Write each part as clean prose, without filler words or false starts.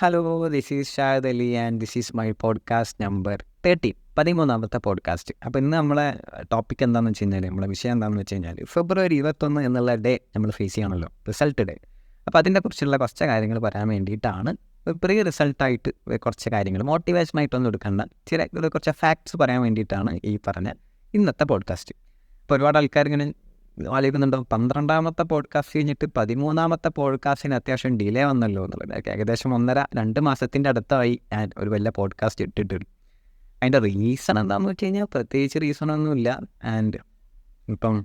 Hello, this is Shahid Ali and this is my podcast number 13, 13ാമത്തെ podcast. അപ്പോൾ ഇന്ന് നമ്മളെ ടോപ്പിക് എന്താണെന്ന് വെച്ച് കഴിഞ്ഞാൽ, നമ്മളെ വിഷയം എന്താണെന്ന് വെച്ച് കഴിഞ്ഞാൽ ഫെബ്രുവരി 21 എന്നുള്ള ഡേ നമ്മൾ ഫേസ് ചെയ്യണമല്ലോ, റിസൾട്ട് ഡേ. അപ്പോൾ അതിനെക്കുറിച്ചുള്ള കുറച്ച് കാര്യങ്ങൾ പറയാൻ വേണ്ടിയിട്ടാണ്. പ്രീ റിസൾട്ടായിട്ട് കുറച്ച് കാര്യങ്ങൾ മോട്ടിവേഷനായിട്ടൊന്നും എടുക്കണ്ട, കുറച്ച് ഫാക്ട്സ് പറയാൻ വേണ്ടിയിട്ടാണ് ഈ പറഞ്ഞ ഇന്നത്തെ പോഡ്കാസ്റ്റ്. ഇപ്പോൾ ഒരുപാട് ആൾക്കാർ ഇങ്ങനെ ആലോചിക്കുന്നുണ്ടോ, 12ാമത്തെ പോഡ്കാസ്റ്റ് കഴിഞ്ഞിട്ട് 13ാമത്തെ പോഡ്കാസ്റ്റിന് അത്യാവശ്യം ഡിലേ വന്നല്ലോ എന്നുള്ളത്. ഏകദേശം 1.5-2 മാസത്തിൻ്റെ അടുത്തായി ഞാൻ ഒരു വലിയ പോഡ്കാസ്റ്റ് ഇട്ടിട്ടുണ്ട്. അതിൻ്റെ റീസൺ എന്താണെന്ന് വെച്ച് കഴിഞ്ഞാൽ പ്രത്യേകിച്ച് റീസണൊന്നുമില്ല. ആൻഡ് ഇപ്പം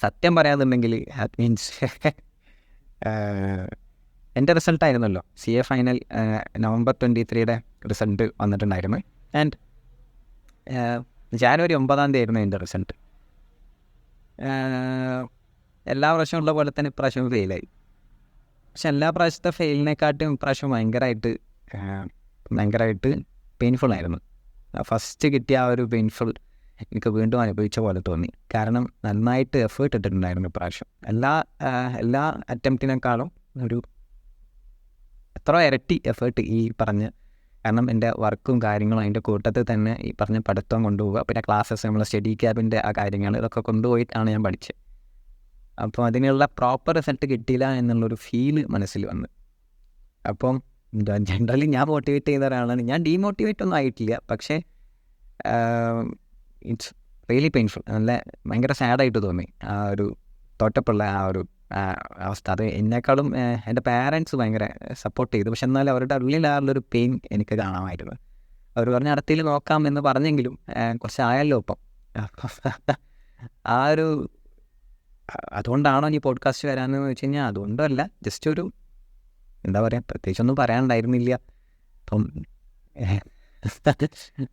സത്യം പറയാന്നുണ്ടെങ്കിൽ ദാറ്റ് മീൻസ് എൻ്റെ റിസൾട്ടായിരുന്നല്ലോ CA ഫൈനൽ November 23 റിസൾട്ട് വന്നിട്ടുണ്ടായിരുന്നു. ആൻഡ് January 9 ആയിരുന്നു എൻ്റെ റിസൾട്ട്. എല്ലാ പ്രാവശ്യവും ഉള്ള പോലെ തന്നെ ഇപ്രാവശ്യം ഫെയിലായി. പക്ഷെ എല്ലാ പ്രാവശ്യത്തെ ഫെയിലിനെക്കാട്ടും ഇപ്രാവശ്യം ഭയങ്കരമായിട്ട് പെയിൻഫുള്ളായിരുന്നു. ഫസ്റ്റ് കിട്ടിയ ആ ഒരു പെയിൻഫുൾ എനിക്ക് വീണ്ടും അനുഭവിച്ച പോലെ തോന്നി. കാരണം നന്നായിട്ട് എഫേർട്ട് ഇട്ടിട്ടുണ്ടായിരുന്നു ഇപ്രാവശ്യം. എല്ലാ അറ്റംപ്റ്റിനേക്കാളും ഒരു എത്ര ഇരട്ടി എഫേർട്ട് ഈ പറഞ്ഞ്. കാരണം എൻ്റെ വർക്കും കാര്യങ്ങളും അതിൻ്റെ കൂട്ടത്തിൽ തന്നെ ഈ പറഞ്ഞ പഠിത്തം കൊണ്ടുപോവുക, പിന്നെ ക്ലാസ്സസ്, നമ്മളെ സ്റ്റഡി ക്യാബിൻ്റെ ആ കാര്യങ്ങൾ, ഇതൊക്കെ കൊണ്ടുപോയിട്ടാണ് ഞാൻ പഠിച്ചത്. അപ്പോൾ അതിനുള്ള പ്രോപ്പർ റിസൾട്ട് കിട്ടിയില്ല എന്നുള്ളൊരു ഫീല് മനസ്സിൽ വന്നു. അപ്പം ജനറലി ഞാൻ മോട്ടിവേറ്റ് ചെയ്യുന്ന ഒരാളാണ്. ഞാൻ ഡീമോട്ടിവേറ്റ് ഒന്നും ആയിട്ടില്ല, പക്ഷേ ഇറ്റ്സ് റിയലി പെയിൻഫുൾ. ഭയങ്കര സാഡായിട്ട് തോന്നി ആ ഒരു തോറ്റപ്പുള്ള ആ ഒരു അവസ്ഥ. അത് എന്നെക്കാളും എൻ്റെ പാരൻസ് ഭയങ്കര സപ്പോർട്ട് ചെയ്തു. പക്ഷെ എന്നാലും അവരുടെ ഉള്ളിലാറുള്ളൊരു പെയിൻ എനിക്ക് കാണാമായിരുന്നു. അവർ പറഞ്ഞ അടുത്തിൽ നോക്കാം എന്ന് പറഞ്ഞെങ്കിലും കുറച്ച് ആയല്ലോ ഇപ്പം. ആ ഒരു അതുകൊണ്ടാണോ ഈ പോഡ്കാസ്റ്റ് വരാമെന്ന് വെച്ച് കഴിഞ്ഞാൽ അതുകൊണ്ടല്ല, ജസ്റ്റ് ഒരു എന്താ പറയുക, പ്രത്യേകിച്ചൊന്നും പറയാനുണ്ടായിരുന്നില്ല.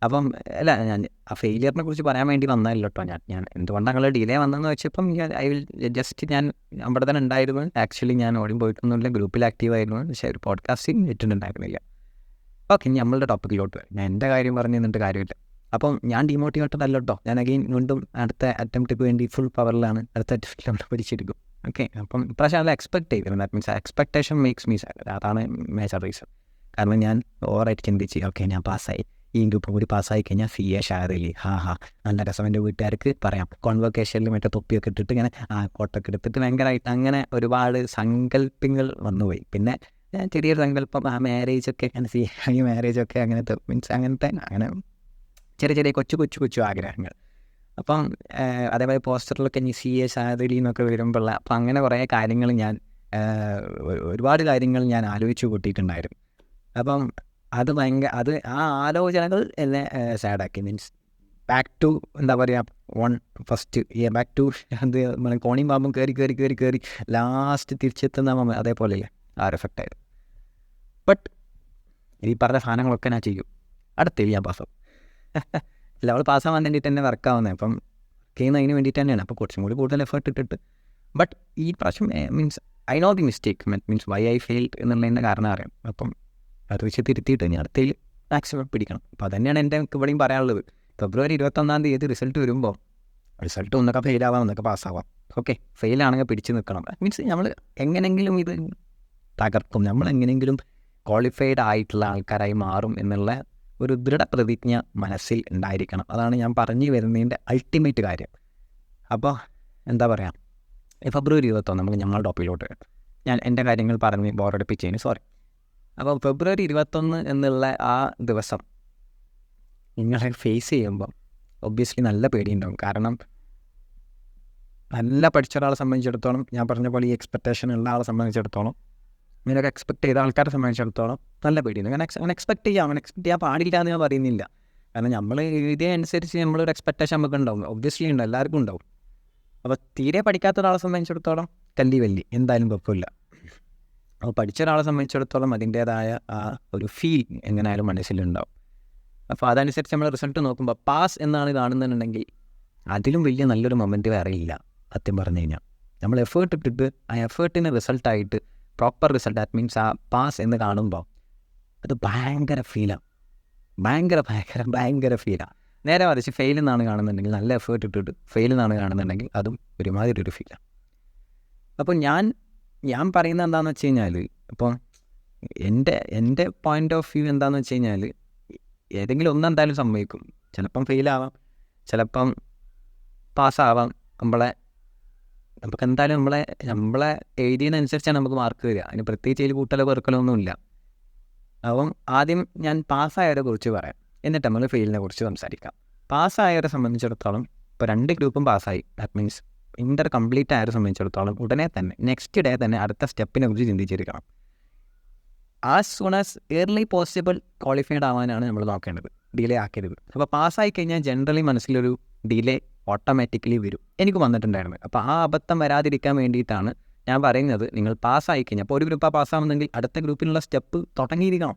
അപ്പം അല്ല, ഞാൻ ആ ഫെയിലിയറിനെ കുറിച്ച് പറയാൻ വേണ്ടി വന്നതല്ലോ കേട്ടോ. ഞാൻ എന്തുകൊണ്ടാണ് ഞങ്ങൾ ഡിലേ വന്നതെന്ന് വെച്ചപ്പം ഞാൻ അവിടെ തന്നെ ഉണ്ടായിരുന്നു. ആക്ച്വലി ഞാൻ ഓടി പോയിട്ടൊന്നുമില്ല, ഗ്രൂപ്പിൽ ആക്റ്റീവായിരുന്നു, പക്ഷേ ഒരു പോഡ്കാസ്റ്റിംഗ് ഇട്ടിട്ടുണ്ടായിരുന്നില്ല. ഓക്കെ, ഇനി നമ്മളുടെ ടോപ്പിക്കിലോട്ട് വരും. ഞാൻ എൻ്റെ കാര്യം പറഞ്ഞു തന്നിട്ട് കാര്യമില്ല. അപ്പം ഞാൻ ഡീമോട്ടിവേറ്റഡ് അല്ല കേട്ടോ. ഞാൻ അഗെയിൻ വീണ്ടും അടുത്ത അറ്റംപ്റ്റിക്ക് വേണ്ടി ഫുൾ പവറിലാണ്. അടുത്ത അറ്റംപ്റ്റിൽ നമ്മൾ പിടിച്ചെടുക്കും. ഓക്കെ, അപ്പം ഇപ്രാവശ്യം നല്ല എക്സ്പെക്ട് ചെയ്തിരുന്നു. That means expectation makes me sad. അതാണ് മേജർ റീസൺ. കാരണം ഞാൻ ഓവറായിട്ട് ചിന്തിച്ച് ഓക്കെ ഞാൻ പാസ്സായി, ഈ ഗ്രൂപ്പും കൂടി പാസ്സായി കഴിഞ്ഞാൽ CA ഷെയർ ചെയ്യും, നല്ല രസം. എൻ്റെ വീട്ടുകാർക്ക് പറയാം, കോൺവൊക്കേഷനിൽ മറ്റേ തൊപ്പിയൊക്കെ ഇട്ടിട്ട് ഇങ്ങനെ കോട്ടൊക്കെ എടുത്തിട്ട് ഭയങ്കരമായിട്ട് അങ്ങനെ ഒരുപാട് സങ്കല്പങ്ങൾ വന്നുപോയി. പിന്നെ ചെറിയൊരു സങ്കല്പം, മാരേജൊക്കെ അങ്ങനെ CA മാരേജൊക്കെ അങ്ങനത്തെ മീൻസ് അങ്ങനെ ചെറിയ കൊച്ചു ആഗ്രഹങ്ങൾ. അപ്പം അതേപോലെ പോസ്റ്ററിലൊക്കെ ഇനി CA ഷാദിലി എന്നൊക്കെ വരുമ്പോഴുള്ള അപ്പം അങ്ങനെ കുറേ കാര്യങ്ങൾ ഒരുപാട് കാര്യങ്ങൾ ഞാൻ ആലോചിച്ച് കൂട്ടിയിട്ടുണ്ടായിരുന്നു. അപ്പം അത് ആ ആലോചനകൾ എന്നെ സാഡാക്കി. മീൻസ് ബാക്ക് ടു എന്താ പറയുക, ബാക്ക് ടു നമ്മൾ കോണിയും പാമ്പും കയറി ലാസ്റ്റ് തിരിച്ചെത്തുന്ന അതേപോലെയല്ലേ ആ ഒരു എഫക്റ്റായിരുന്നു. ബട്ട് ഈ പറഞ്ഞ സാധനങ്ങളൊക്കെ ഞാൻ ചെയ്യും. അടുത്ത ഞാൻ പാസ്സാവും. അല്ല, അവൾ പാസ്സാവാൻ വേണ്ടിയിട്ട് തന്നെ വർക്കാവുന്നത്. അപ്പം ചെയ്യുന്നതിന് വേണ്ടിയിട്ട് തന്നെയാണ്. അപ്പോൾ കുറച്ചും കൂടി കൂടുതൽ എഫേർട്ട് ഇട്ടിട്ട്. ബട്ട് ഈ പ്രാവശ്യം means I know the mistake, means why I failed എന്നുള്ളതിൻ്റെ കാരണം അറിയാം. അപ്പം അത് വെച്ച് തിരുത്തിയിട്ട് ഇനി അടുത്തതിൽ മാക്സിമം പിടിക്കണം. അപ്പോൾ അതന്നെയാണ് എൻ്റെ ഇവിടെയും പറയാനുള്ളത്. February 21 റിസൾട്ട് വരുമ്പോൾ റിസൾട്ട് ഒന്നൊക്കെ ഫെയിലാവാം, ഒന്നൊക്കെ പാസ്സാവാം. ഓക്കെ, ഫെയിലാണെങ്കിൽ പിടിച്ച് നിൽക്കണം. മീൻസ് നമ്മൾ എങ്ങനെയെങ്കിലും ഇത് തകർക്കും, നമ്മൾ എങ്ങനെയെങ്കിലും ക്വാളിഫൈഡ് ആയിട്ടുള്ള ആൾക്കാരായി മാറും എന്നുള്ള ഒരു ദൃഢപ്രതിജ്ഞ മനസ്സിൽ ഉണ്ടായിരിക്കണം. അതാണ് ഞാൻ പറഞ്ഞു വരുന്നതിൻ്റെ അൾട്ടിമേറ്റ് കാര്യം. അപ്പോൾ എന്താ പറയുക, February 21 നമുക്ക് ഞങ്ങളുടെ ടോപ്പിലോട്ട് ഞാൻ എൻ്റെ കാര്യങ്ങൾ പറഞ്ഞ് ബോറടിപ്പിച്ചതിന് സോറി. അപ്പോൾ February 21 എന്നുള്ള ആ ദിവസം നിങ്ങളെ ഫേസ് ചെയ്യുമ്പം ഒബ്വിയസ്ലി നല്ല പേടിയുണ്ടാവും. കാരണം നല്ല പഠിച്ച ഒരാളെ സംബന്ധിച്ചിടത്തോളം, ഞാൻ പറഞ്ഞ പോലെ ഈ എക്സ്പെക്റ്റേഷൻ ഉള്ള ആളെ സംബന്ധിച്ചിടത്തോളം, ഇങ്ങനെയൊക്കെ എക്സ്പെക്ട് ചെയ്ത ആൾക്കാരെ സംബന്ധിച്ചിടത്തോളം നല്ല പേടിയുണ്ട്. കാരണം അങ്ങനെ എക്സ്പെക്ട് ചെയ്യാൻ പാടില്ല എന്ന് ഞാൻ പറയുന്നില്ല. കാരണം നമ്മൾ ഇതേ അനുസരിച്ച് നമ്മളൊരു എക്സ്പെക്റ്റേഷൻ നമുക്ക് ഉണ്ടാവും, ഒബ്വിയസ്ലി ഉണ്ട്, എല്ലാവർക്കും ഉണ്ടാവും. അപ്പോൾ തീരെ പഠിക്കാത്ത ഒരാളെ സംബന്ധിച്ചിടത്തോളം വല്ലി എന്തായാലും കുഴപ്പമില്ല. അപ്പോൾ പഠിച്ച ഒരാളെ സംബന്ധിച്ചിടത്തോളം അതിൻ്റേതായ ആ ഒരു ഫീൽ എങ്ങനെയായാലും മനസ്സിലുണ്ടാവും. അപ്പോൾ അതനുസരിച്ച് നമ്മൾ റിസൾട്ട് നോക്കുമ്പോൾ പാസ് എന്നാണ് കാണുന്നുണ്ടെങ്കിൽ അതിലും വലിയ നല്ലൊരു മൊമെൻറ്റ് വേറെ ഇല്ല. സത്യം പറഞ്ഞു കഴിഞ്ഞാൽ നമ്മൾ എഫേർട്ട് ഇട്ടിട്ട് ആ എഫേർട്ടിന് റിസൾട്ടായിട്ട് പ്രോപ്പർ റിസൾട്ട്, ദാറ്റ് മീൻസ് ആ പാസ് എന്ന് കാണുമ്പോൾ അത് ഭയങ്കര ഫീലാണ്. ഭയങ്കര ഫീലാണ്. നേരെ മറിച്ച് ഫെയിൽ എന്നാണ് കാണുന്നുണ്ടെങ്കിൽ, നല്ല എഫേർട്ട് ഇട്ടിട്ട് ഫെയിൽ എന്നാണ് കാണുന്നുണ്ടെങ്കിൽ അതും ഒരുമാതിരി ഒരു ഫീലാണ്. അപ്പോൾ ഞാൻ പറയുന്നത് എന്താണെന്ന് വെച്ച് കഴിഞ്ഞാൽ, ഇപ്പോൾ എൻ്റെ പോയിൻ്റ് ഓഫ് വ്യൂ എന്താണെന്ന് വെച്ച് കഴിഞ്ഞാൽ ഏതെങ്കിലും ഒന്ന് എന്തായാലും സംഭവിക്കും. ചിലപ്പം ഫെയിലാവാം, ചിലപ്പം പാസ്സാവാം. നമുക്ക് എന്തായാലും നമ്മളെ എഴുതിയതിനനുസരിച്ചാണ് നമുക്ക് മാർക്ക് വരിക. അതിന് പ്രത്യേകിച്ച് അതിൽ കൂട്ടലോ പെറുക്കലൊന്നുമില്ല. അപ്പം ആദ്യം ഞാൻ പാസ്സായവരെ കുറിച്ച് പറയാം, എന്നിട്ട് നമ്മൾ ഫെയിലിനെ കുറിച്ച് സംസാരിക്കാം. പാസ്സായവരെ സംബന്ധിച്ചിടത്തോളം ഇപ്പോൾ 2 ഗ്രൂപ്പും പാസ്സായി. ദാറ്റ് മീൻസ് ഇൻ്റർ കംപ്ലീറ്റ് ആയവരെ സംബന്ധിച്ചിടത്തോളം ഉടനെ തന്നെ നെക്സ്റ്റ് ഡേ തന്നെ അടുത്ത സ്റ്റെപ്പിനെ കുറിച്ച് ചിന്തിച്ചിരിക്കണം. As soon as early possible qualified ആവാനാണ് നമ്മൾ നോക്കേണ്ടത്, ഡിലേ ആക്കരുത്. അപ്പോൾ പാസ്സായി കഴിഞ്ഞാൽ ജനറലി മനസ്സിലൊരു ഡിലേ ഓട്ടോമാറ്റിക്കലി വരും. എനിക്ക് വന്നിട്ടുണ്ടായിരുന്നു. അപ്പോൾ ആ അബദ്ധം വരാതിരിക്കാൻ വേണ്ടിയിട്ടാണ് ഞാൻ പറയുന്നത്, നിങ്ങൾ പാസ്സായി കഴിഞ്ഞാൽ ഇപ്പോൾ ഒരു ഗ്രൂപ്പാണ് പാസ്സാവുന്നെങ്കിൽ അടുത്ത ഗ്രൂപ്പിനുള്ള സ്റ്റെപ്പ് തുടങ്ങിയിരിക്കണം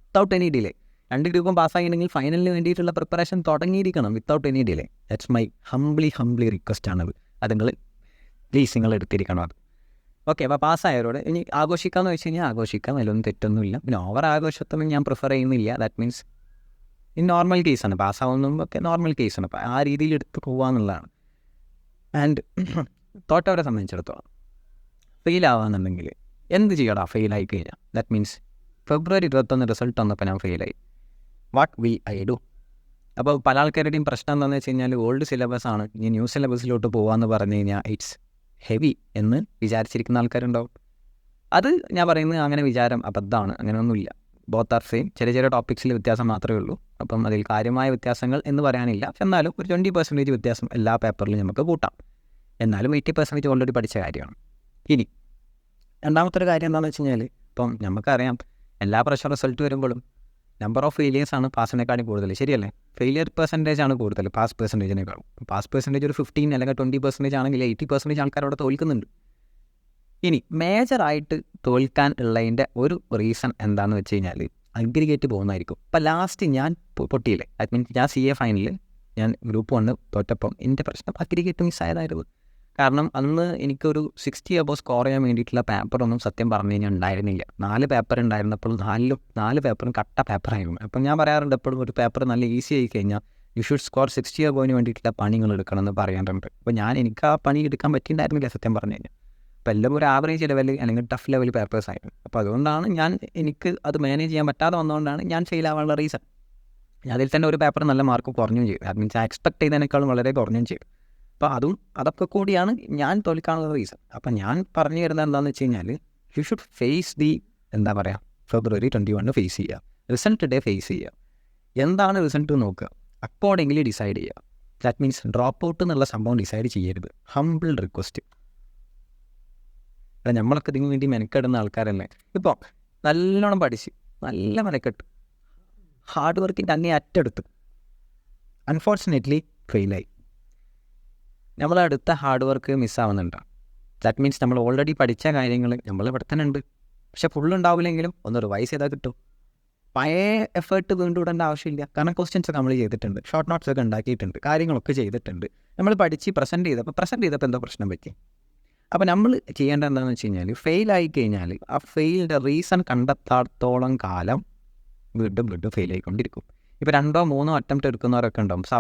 വിത്തൗട്ട് എനി ഡിലേ. 2 ഗ്രൂപ്പും പാസ്സായിട്ടുണ്ടെങ്കിൽ ഫൈനലിന് വേണ്ടിയിട്ടുള്ള പ്രിപ്പറേഷൻ തുടങ്ങിയിരിക്കണം without any delay. That's my humbly request ആണത്. അത് നിങ്ങൾ എടുത്തിരിക്കണം അത്. ഓക്കെ, അപ്പോൾ പാസ്സായവരോട് ഇനി ആഘോഷിക്കാമെന്ന് വെച്ച് കഴിഞ്ഞാൽ ആഘോഷിക്കാം, അതിലൊന്നും തെറ്റൊന്നുമില്ല. പിന്നെ ഓവർ ആഘോഷത്തൊന്നും ഞാൻ പ്രിഫർ ചെയ്യുന്നില്ല. ദാറ്റ് മീൻസ് ഈ നോർമൽ കേസാണ്, പാസ്സാവുന്നതൊക്കെ നോർമൽ കേസാണ്. അപ്പോൾ ആ രീതിയിൽ എടുത്ത് പോകാമെന്നുള്ളതാണ്. ആൻഡ് തോറ്റവരെ സംബന്ധിച്ചിടത്തോളം ഫെയിലാവാന്നുണ്ടെങ്കിൽ എന്ത് ചെയ്യടാ ഫെയിലായി കഴിഞ്ഞാൽ? ദാറ്റ് മീൻസ് ഫെബ്രുവരി 21 റിസൾട്ട് വന്നപ്പോൾ ഞാൻ ഫെയിലായി. What will I do? അപ്പോൾ പല ആൾക്കാരുടെയും പ്രശ്നം എന്താണെന്ന് വെച്ച് കഴിഞ്ഞാൽ ഓൾഡ് സിലബസ് ആണ്, ഇനി ന്യൂ സിലബസിലോട്ട് പോകാമെന്ന് പറഞ്ഞു കഴിഞ്ഞാൽ ഇറ്റ്സ് ഹെവി എന്ന് വിചാരിച്ചിരിക്കുന്ന ആൾക്കാരുണ്ടാവും. അത് ഞാൻ പറയുന്നത് അങ്ങനെ വിചാരം അബദ്ധമാണ്. അങ്ങനെയൊന്നുമില്ല. Both are same. ചെറിയ ടോപ്പിക്സിൽ വ്യത്യാസം മാത്രമേ ഉള്ളൂ. അപ്പം അതിൽ കാര്യമായ വ്യത്യാസങ്ങൾ എന്ന് പറയാനില്ല. എന്നാലും ഒരു 20% വ്യത്യാസം എല്ലാ പേപ്പറിലും നമുക്ക് കൂട്ടാം. എന്നാലും 80% ഓൾറെഡി പഠിച്ച കാര്യമാണ്. ഇനി രണ്ടാമത്തെ ഒരു കാര്യം എന്താണെന്ന് വെച്ച് കഴിഞ്ഞാൽ, ഇപ്പം നമുക്കറിയാം എല്ലാ പ്രാവശ്യം റിസൾട്ട് വരുമ്പോഴും നമ്പർ ഓഫ് ഫെയിലിയേഴ്സ് ആണ് പാസിനെക്കാളും കൂടുതൽ, ശരിയല്ലേ? ഫെയിലിയർ പെർസെൻറ്റേജ് ആണ് കൂടുതൽ പാസ് പെർസെൻറ്റേജിനേക്കാളും. പാസ് പെർസെൻറ്റേജ് ഒരു 15 അല്ലെങ്കിൽ 20% ആണെങ്കിൽ 80% ആൾക്കാരവിടെ തോൽക്കുന്നുണ്ട്. ഇനി മേജറായിട്ട് തോൽക്കാൻ ഉള്ളതിൻ്റെ ഒരു റീസൺ എന്താണെന്ന് വെച്ച് കഴിഞ്ഞാൽ അഗ്രിഗേറ്റ് പോകുന്നതായിരിക്കും. ഇപ്പം ലാസ്റ്റ് ഞാൻ പൊട്ടിയില്ലേ, ദാറ്റ് മീൻസ് ഞാൻ CA ഫൈനലിൽ ഞാൻ ഗ്രൂപ്പ് 1 തോറ്റപ്പം എൻ്റെ പ്രശ്നം അഗ്രിഗേറ്റ് മിസ്സായതായിരുന്നു. കാരണം അന്ന് എനിക്കൊരു 60 above സ്കോർ ചെയ്യാൻ വേണ്ടിയിട്ടുള്ള പേപ്പറൊന്നും സത്യം പറഞ്ഞു കഴിഞ്ഞാൽ ഉണ്ടായിരുന്നില്ല. 4 പേപ്പർ ഉണ്ടായിരുന്നപ്പോൾ 4 പേപ്പറും കട്ട പേപ്പറായിരുന്നു. അപ്പം ഞാൻ പറയാറുണ്ട് എപ്പോഴും, ഒരു പേപ്പർ നല്ല ഈസി ആയി കഴിഞ്ഞാൽ യു ഷുഡ് സ്കോർ 60 above വേണ്ടിയിട്ടുള്ള പണി നിങ്ങൾ എടുക്കണം എന്ന് പറയാറുണ്ട്. അപ്പോൾ എനിക്ക് ആ പണി എടുക്കാൻ പറ്റിയിട്ടുണ്ടായിരുന്നില്ല സത്യം പറഞ്ഞു കഴിഞ്ഞാൽ. അപ്പോൾ എല്ലാം ഒരു ആവറേജ് ലെവൽ അല്ലെങ്കിൽ ടഫ് ലെവൽ പേപ്പേഴ്സ് ആയിരുന്നു. അപ്പോൾ അതുകൊണ്ടാണ് എനിക്ക് അത് മാനേജ് ചെയ്യാൻ പറ്റാതെ വന്നതുകൊണ്ടാണ് ഞാൻ ഫെയിൽ ആവാനുള്ള റീസൺ. അതിൽ തന്നെ ഒരു പേപ്പർ നല്ല മാർക്ക് കുറഞ്ഞും ചെയ്തു. ദാറ്റ് മീൻസ് എക്സ്പെക്ട് ചെയ്തതിനേക്കാളും വളരെ കുറഞ്ഞും ചെയ്തു. അപ്പോൾ അതൊക്കെ കൂടിയാണ് ഞാൻ തോൽക്കാനുള്ള റീസൺ. അപ്പം ഞാൻ പറഞ്ഞു വരുന്നത് എന്താണെന്ന് വെച്ച് കഴിഞ്ഞാൽ, you should face February 21 face ചെയ്യുക. റിസൾട്ട് ഡേ ഫേസ് ചെയ്യുക. എന്താണ് റിസൾട്ട് നോക്കുക, അക്കോർഡിംഗ്ലി ഡിസൈഡ് ചെയ്യുക. ദാറ്റ് മീൻസ് ഡ്രോപ്പ് ഔട്ട് എന്നുള്ള സംഭവം ഡിസൈഡ് ചെയ്യരുത്. Humble request. നമ്മളൊക്കെ ഇതിന് വേണ്ടി മെനക്കെടുന്ന ആൾക്കാരല്ലേ. ഇപ്പോൾ നല്ലോണം പഠിച്ച് നല്ല മെനക്കെട്ട് ഹാർഡ് വർക്കിൻ്റെ അങ്ങേ അറ്റെടുത്ത് അൺഫോർച്ചുനേറ്റ്ലി ഫെയിലായി. നമ്മളടുത്ത ഹാർഡ് വർക്ക് മിസ്സാവുന്നുണ്ട്. ദാറ്റ് മീൻസ് നമ്മൾ ഓൾറെഡി പഠിച്ച കാര്യങ്ങൾ നമ്മൾ ഇവിടെ തന്നെ ഉണ്ട്, പക്ഷെ ഫുള്ളുണ്ടാവില്ലെങ്കിലും ഒന്ന് റിവൈസ് ചെയ്താൽ കിട്ടും. പഴയ എഫേർട്ട് വീണ്ടും ഇടേണ്ട ആവശ്യമില്ല. കാരണം ക്വസ്റ്റ്യൻസ് ഒക്കെ നമ്മൾ ചെയ്തിട്ടുണ്ട്, ഷോർട്ട് നോട്ട്സ് ഒക്കെ ഉണ്ടാക്കിയിട്ടുണ്ട്, കാര്യങ്ങളൊക്കെ ചെയ്തിട്ടുണ്ട്. നമ്മൾ പഠിച്ച് പ്രസൻറ്റ് ചെയ്തപ്പോൾ എന്തോ പ്രശ്നം പറ്റി. അപ്പോൾ നമ്മൾ ചെയ്യേണ്ടത് എന്താണെന്ന് വെച്ച് കഴിഞ്ഞാൽ, ഫെയിലായി കഴിഞ്ഞാൽ ആ ഫെയിലിൻ്റെ റീസൺ കണ്ടെത്താത്തോളം കാലം വീണ്ടും ഫെയിലായിക്കൊണ്ടിരിക്കും. ഇപ്പോൾ 2 or 3 അറ്റംപ്റ്റ് എടുക്കുന്നവരൊക്കെ ഉണ്ടാവും. സോ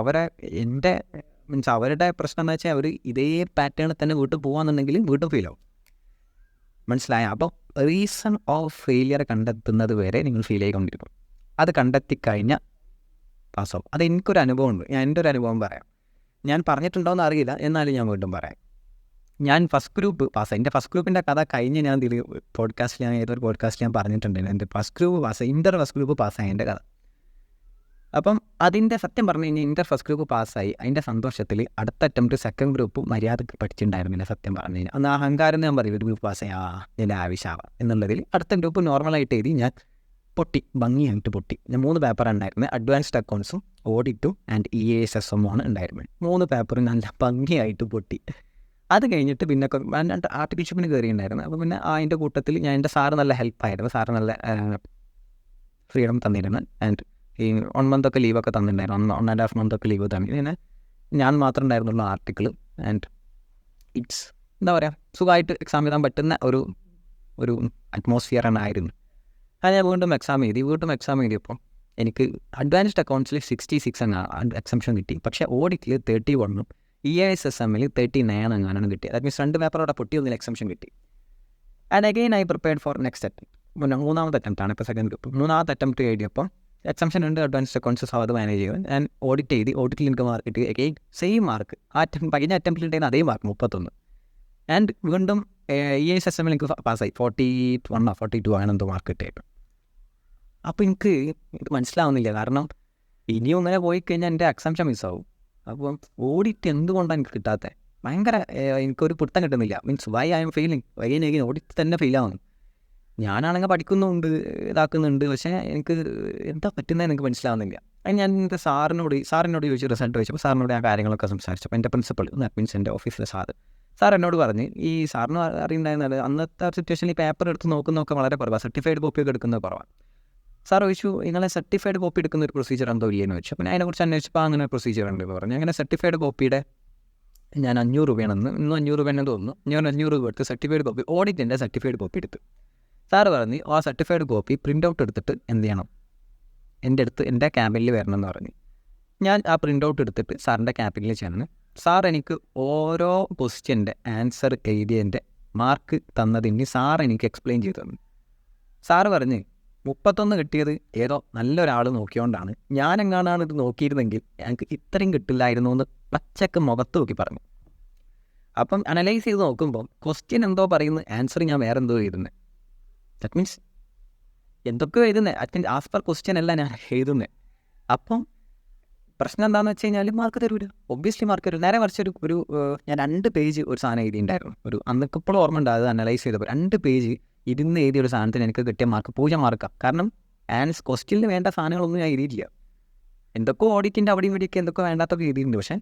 അവരുടെ പ്രശ്നം എന്താ വെച്ചാൽ അവർ ഇതേ പാറ്റേണിൽ തന്നെ വീട്ടിൽ പോകാമെന്നുണ്ടെങ്കിൽ വീണ്ടും ഫെയിലാവും. മനസ്സിലായ? അപ്പോൾ റീസൺ ഓഫ് ഫെയിലിയർ കണ്ടെത്തുന്നത് വരെ നിങ്ങൾ ഫെയിൽ ആയിക്കൊണ്ടിരിക്കും. അത് കണ്ടെത്തിക്കഴിഞ്ഞാൽ പാസ്സാവും. അത് എനിക്കൊരു അനുഭവമുണ്ട്. ഞാൻ എൻ്റെ ഒരു അനുഭവം പറയാം. ഞാൻ പറഞ്ഞിട്ടുണ്ടോയെന്ന് അറിയില്ല, എന്നാലും ഞാൻ വീണ്ടും പറയാം. ഞാൻ ഫസ്റ്റ് ഗ്രൂപ്പ് പാസ്സായി. എൻ്റെ ഫസ്റ്റ് ഗ്രൂപ്പിൻ്റെ കഥ കഴിഞ്ഞ് ഞാൻ ഏതൊരു പോഡ്കാസ്റ്റിൽ ഞാൻ പറഞ്ഞിട്ടുണ്ട്. എൻ്റെ ഫസ്റ്റ് ഗ്രൂപ്പ് ഫസ്റ്റ് ഗ്രൂപ്പ് പാസ്സായി എൻ്റെ കഥ. അപ്പം അതിൻ്റെ സത്യം പറഞ്ഞു കഴിഞ്ഞാൽ ഫസ്റ്റ് ഗ്രൂപ്പ് പാസ്സായി. അതിൻ്റെ സന്തോഷത്തിൽ അടുത്ത അറ്റംപ്റ്റ് സെക്കൻഡ് ഗ്രൂപ്പ് മര്യാദക്ക് പഠിച്ചിട്ടുണ്ടായിരുന്നില്ല സത്യം പറഞ്ഞു കഴിഞ്ഞാൽ. അന്ന് അഹങ്കാരം ഞാൻ പറയും, ഒരു ഗ്രൂപ്പ് പാസ്സായി എൻ്റെ ആവശ്യമാവാം എന്നുള്ളതിൽ അടുത്ത ഗ്രൂപ്പ് നോർമലായിട്ട് എഴുതി ഞാൻ ഭംഗിയായിട്ട് പൊട്ടി. ഞാൻ 3 പേപ്പർ ഉണ്ടായിരുന്നു. അഡ്വാൻസ്ഡ് അക്കൗണ്ട്സും ഓഡിറ്റും ആൻഡ് EASSM ആണ് ഉണ്ടായിരുന്നത്. 3 പേപ്പറും നല്ല ഭംഗിയായിട്ട് പൊട്ടി. അത് കഴിഞ്ഞിട്ട് പിന്നെ ആർട്ടിഫിഷ്യപ്പിന് കയറിയിട്ടുണ്ടായിരുന്നു. അപ്പോൾ പിന്നെ അതിൻ്റെ കൂട്ടത്തിൽ എൻ്റെ സാറ് നല്ല ഹെൽപ്പായിരുന്നു. സാറ് നല്ല ഫ്രീഡം തന്നിരുന്നു. ആൻഡ് ഈ 1 month ഒക്കെ ലീവൊക്കെ തന്നിട്ടുണ്ടായിരുന്നു. 1.5 month ഒക്കെ ലീവ് തന്നെ. പിന്നെ ഞാൻ മാത്രം ഉണ്ടായിരുന്നുള്ള ആർട്ടിക്കിൾ. ആൻഡ് ഇറ്റ്സ് എന്താ പറയുക, സുഖമായിട്ട് എക്സാം എഴുതാൻ പറ്റുന്ന ഒരു അറ്റ്മോസ്ഫിയർ ആയിരുന്നു. അത് ഞാൻ വീണ്ടും എക്സാം എഴുതിയപ്പോൾ എനിക്ക് അഡ്വാൻസ്ഡ് അക്കൗണ്ട്സിൽ 66 എന്നാണ് എക്സംഷൻ കിട്ടി. പക്ഷേ ഓഡിറ്റിൽ 31ഉം EASSMൽ 39 എങ്ങാനാണ് കിട്ടിയത്. ദാറ്റ് മീൻസ് 2 പേപ്പറോടെ പൊട്ടി, 1 എക്സംഷൻ കിട്ടി. And again I prepared for next attempt. മൂന്നാമത്തെ അറ്റംപ്റ്റാണ്, ഇപ്പോൾ സെക്കൻഡ് ഗ്രൂപ്പ്. മൂന്നാമത്തെ അറ്റംപ്റ്റ് എഴുതിയപ്പോൾ എക്സംഷൻ ഉണ്ട്, അഡ്വാൻസ്ഡ് അക്കൗണ്ട്സ് അത് മാനേജ് ചെയ്യും. ഞാൻ ഓഡിറ്റ് ചെയ്ത് ഓഡിറ്റിൽ എനിക്ക് മാർക്ക് കിട്ടി. എഗെയിൻ സെയിം മാർക്ക്, ആ കഴിഞ്ഞ അറ്റംപ്റ്റിൽ ഉണ്ടായിരുന്ന അതേ മാർക്ക് 31. ആൻഡ് വീണ്ടും EISSM എനിക്ക് പാസ്സായി 41 അങ്ങനെ എന്തോ മാർക്ക് കിട്ടിയിട്ട്. അപ്പോൾ എനിക്ക് ഇത് മനസ്സിലാവുന്നില്ല. കാരണം ഇനിയും ഇങ്ങനെ പോയി കഴിഞ്ഞാൽ എൻ്റെ എക്സംഷൻ മിസ്സാവും. അപ്പം ഓഡിറ്റ് എന്തുകൊണ്ടാണ് എനിക്ക് കിട്ടാത്തത്? ഭയങ്കര എനിക്കൊരു പിടുത്തം കിട്ടുന്നില്ല. മീൻസ് വൈ ഐ എം ഫെയിലിങ്, വൈകി ഓഡിറ്റ് തന്നെ ഫെയിലാവുന്നു. ഞാനാണെങ്കിൽ പഠിക്കുന്നുണ്ട്, ഇതാക്കുന്നുണ്ട്, പക്ഷേ എനിക്ക് എന്താ പറ്റുന്നതെന്ന് എനിക്ക് മനസ്സിലാവുന്നില്ല. അതിന് ഞാൻ എൻ്റെ സാറിനോട് ചോദിച്ചു, റിസൾട്ട് ചോദിച്ചപ്പോൾ സാറിനോട് ഞാൻ കാര്യങ്ങളൊക്കെ സംസാരിച്ചപ്പോൾ എൻ്റെ പ്രിൻസിപ്പൾ, ദാറ്റ് മീൻസ് എൻ്റെ ഓഫീസിലെ സാർ എന്നോട് പറഞ്ഞ്, ഈ സാറിന് അറിയുണ്ടായിരുന്നത് അന്നത്തെ സിറ്റുവേഷനിൽ പേപ്പർ എടുത്ത് നോക്കുന്നതൊക്കെ വളരെ കുറവാണ്, സർട്ടിഫൈഡ് കോപ്പിയൊക്കെ എടുക്കുന്നത് കുറവാണ്. സാർ ചോദിച്ചു, നിങ്ങളെ സർട്ടിഫൈഡ് കോപ്പി എടുക്കുന്ന ഒരു പ്രൊസീജിയർ എന്തോ ഇല്ലെന്ന് വെച്ചു. അപ്പോൾ ഞാൻ അതിനെക്കുറിച്ച് അന്വേഷിച്ചപ്പോൾ അങ്ങനെ പ്രൊസീജിയർ ഉണ്ടെന്ന് പറഞ്ഞു. അങ്ങനെ സർട്ടിഫൈഡ് കോപ്പിയുടെ ഞാൻ 500 രൂപയാണെന്ന്, ഇന്നും 500 രൂപയെന്ന് തോന്നുന്നു. ഞാൻ 500 രൂപ എടുത്ത് സർട്ടിഫൈഡ് കോപ്പി, ഓഡിറ്റിൻ്റെ സർട്ടിഫൈഡ് കോപ്പി എടുത്ത്. സാറ് പറഞ്ഞ് ആ സർട്ടിഫൈഡ് കോപ്പി പ്രിൻ്റ് ഔട്ട് എടുത്തിട്ട് എന്ത് ചെയ്യണം, എൻ്റെ ക്യാബിനിൽ വരണം എന്ന് പറഞ്ഞ്. ഞാൻ ആ പ്രിൻ്റ് ഔട്ട് എടുത്തിട്ട് സാറിൻ്റെ ക്യാബിനിൽ ചെന്ന് സാർ എനിക്ക് ഓരോ ക്വസ്റ്റ്യൻ്റെ ആൻസർ എഴുതിയതിൻ്റെ മാർക്ക് തന്നതിന് സാർ എനിക്ക് എക്സ്പ്ലെയിൻ ചെയ്തു തന്നു. സാറ് പറഞ്ഞ് 31 കിട്ടിയത് ഏതോ നല്ലൊരാൾ നോക്കിയോണ്ടാണ്, ഞാനെങ്ങാനാണ് ഇത് നോക്കിയിരുന്നെങ്കിൽ ഞങ്ങൾക്ക് ഇത്രയും കിട്ടില്ലായിരുന്നു എന്ന് പച്ചക്ക് മുഖത്ത് നോക്കി പറഞ്ഞു. അപ്പം അനലൈസ് ചെയ്ത് നോക്കുമ്പോൾ ക്വസ്റ്റ്യൻ എന്തോ പറയുന്നു, ആൻസർ ഞാൻ വേറെ എന്തോ എഴുതുന്നത്. ദാറ്റ് മീൻസ് എന്തൊക്കെയോ എഴുതുന്നത്, ആസ് പെർ ക്വസ്റ്റ്യൻ അല്ല ഞാൻ എഴുതുന്നത്. അപ്പം പ്രശ്നം എന്താണെന്ന് വെച്ച് കഴിഞ്ഞാൽ മാർക്ക് തരൂല, ഒബ്വിയസ്ലി മാർക്ക് തരും. നേരെ മറിച്ച് ഒരു ഞാൻ 2 പേജ് ഒരു സാധനം എഴുതിയിട്ടുണ്ടായിരുന്നു. അന്നൊക്കെ ഇപ്പോഴും ഓർമ്മ ഉണ്ട്, അത് അനലൈസ് ചെയ്തപ്പോൾ 2 പേജ് ഇരുന്ന് എഴുതിയ ഒരു സാധനത്തിന് എനിക്ക് കിട്ടിയ മാർക്ക് 0 മാർക്കാണ്. കാരണം ക്വസ്റ്റ്യനിൽ വേണ്ട സാധനങ്ങളൊന്നും ഞാൻ എഴുതിയില്ല. എന്തൊക്കെയോ ഓഡിറ്റിൻ്റെ അവിടെയും ഇവിടെയൊക്കെ എന്തൊക്കെ വേണ്ടാത്തൊക്കെ എഴുതിയിട്ടുണ്ട്, പക്ഷേ